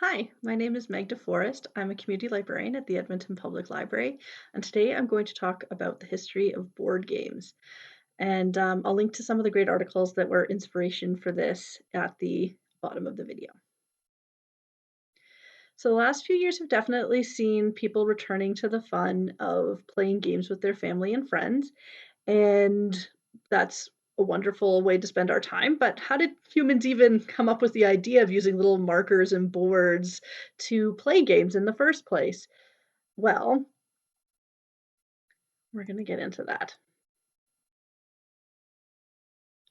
Hi, my name is Meg DeForest. I'm a community librarian at the Edmonton Public Library, and today I'm going to talk about the history of board games. And I'll link to some of the great articles that were inspiration for this at the bottom of the video. So the last few years have definitely seen people returning to the fun of playing games with their family and friends, and that's a wonderful way to spend our time. But how did humans even come up with the idea of using little markers and boards to play games in the first place? Well, we're going to get into that.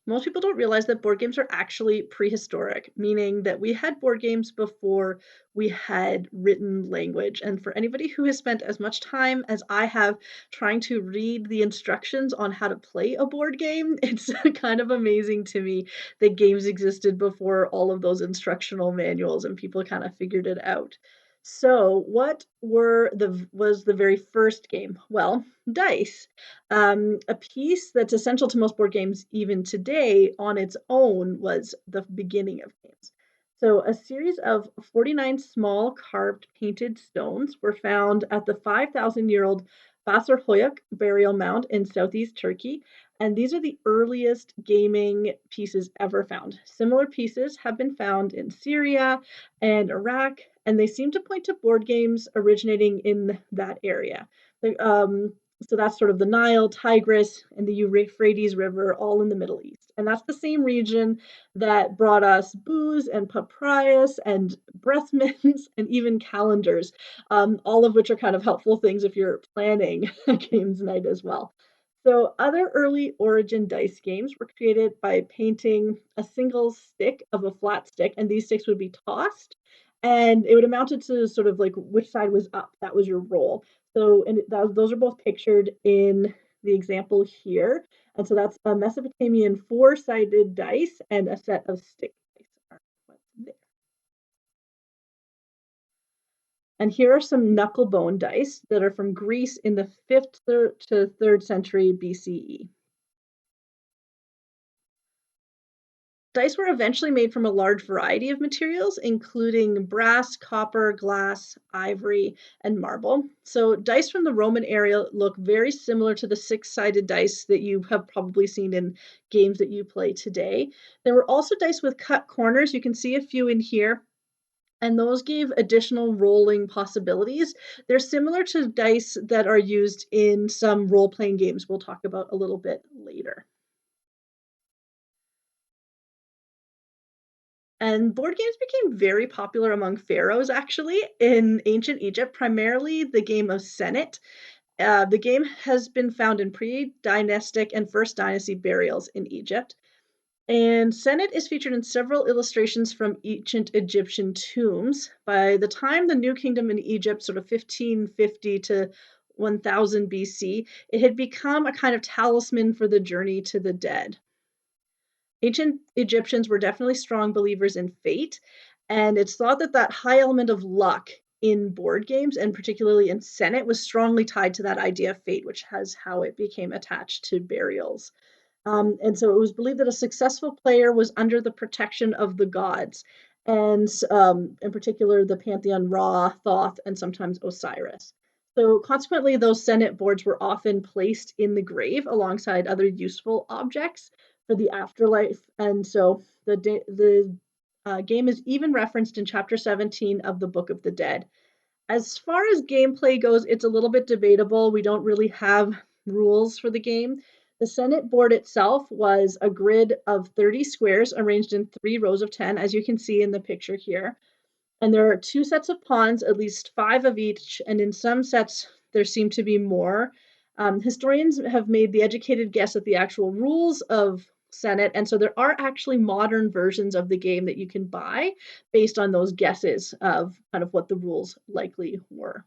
Most people don't realize that board games are actually prehistoric, meaning that we had board games before we had written language. And for anybody who has spent as much time as I have trying to read the instructions on how to play a board game, it's kind of amazing to me that games existed before all of those instructional manuals and people kind of figured it out. So, what were the was the very first game? Well, dice. A piece that's essential to most board games even today on its own was the beginning of games. So, a series of 49 small carved painted stones were found at the 5,000-year-old Basarhoyuk burial mound in southeast Turkey, and these are the earliest gaming pieces ever found. Similar pieces have been found in Syria and Iraq, and they seem to point to board games originating in that area. The, so that's sort of the Nile, Tigris, and the Euphrates River, all in the Middle East. And that's the same region that brought us booze and papyrus and breath mints and even calendars, all of which are kind of helpful things if you're planning a games night as well. So, other early origin dice games were created by painting a single stick of a flat stick, and these sticks would be tossed, and it would amounted to sort of like which side was up. That was your roll. So, and those are both pictured in the example here. And so that's a Mesopotamian four-sided dice and a set of stick dice are what's there. And here are some knucklebone dice that are from Greece in the 5th to 3rd century BCE. Dice were eventually made from a large variety of materials, including brass, copper, glass, ivory, and marble. So, dice from the Roman era look very similar to the six-sided dice that you have probably seen in games that you play today. There were also dice with cut corners. You can see a few in here. And those gave additional rolling possibilities. They're similar to dice that are used in some role playing games we'll talk about a little bit later. And board games became very popular among pharaohs, actually, in ancient Egypt, primarily the game of Senet. The game has been found in pre dynastic and first dynasty burials in Egypt. And Senet is featured in several illustrations from ancient Egyptian tombs. By the time the New Kingdom in Egypt, sort of 1550 to 1000 BC, it had become a kind of talisman for the journey to the dead. Ancient Egyptians were definitely strong believers in fate, and it's thought that that high element of luck in board games, and particularly in Senet, was strongly tied to that idea of fate, which has how it became attached to burials. And so it was believed that a successful player was under the protection of the gods, and in particular the pantheon Ra, Thoth, and sometimes Osiris. So consequently, those Senet boards were often placed in the grave alongside other useful objects for the afterlife. And so the game is even referenced in chapter 17 of the Book of the Dead. As far as gameplay goes, it's a little bit debatable. We don't really have rules for the game. The Senet board itself was a grid of 30 squares arranged in 3 rows of 10, as you can see in the picture here. And there are 2 sets of pawns, at least 5 of each, and in some sets there seem to be more. Historians have made the educated guess at the actual rules of Senet, and so there are actually modern versions of the game that you can buy based on those guesses of kind of what the rules likely were.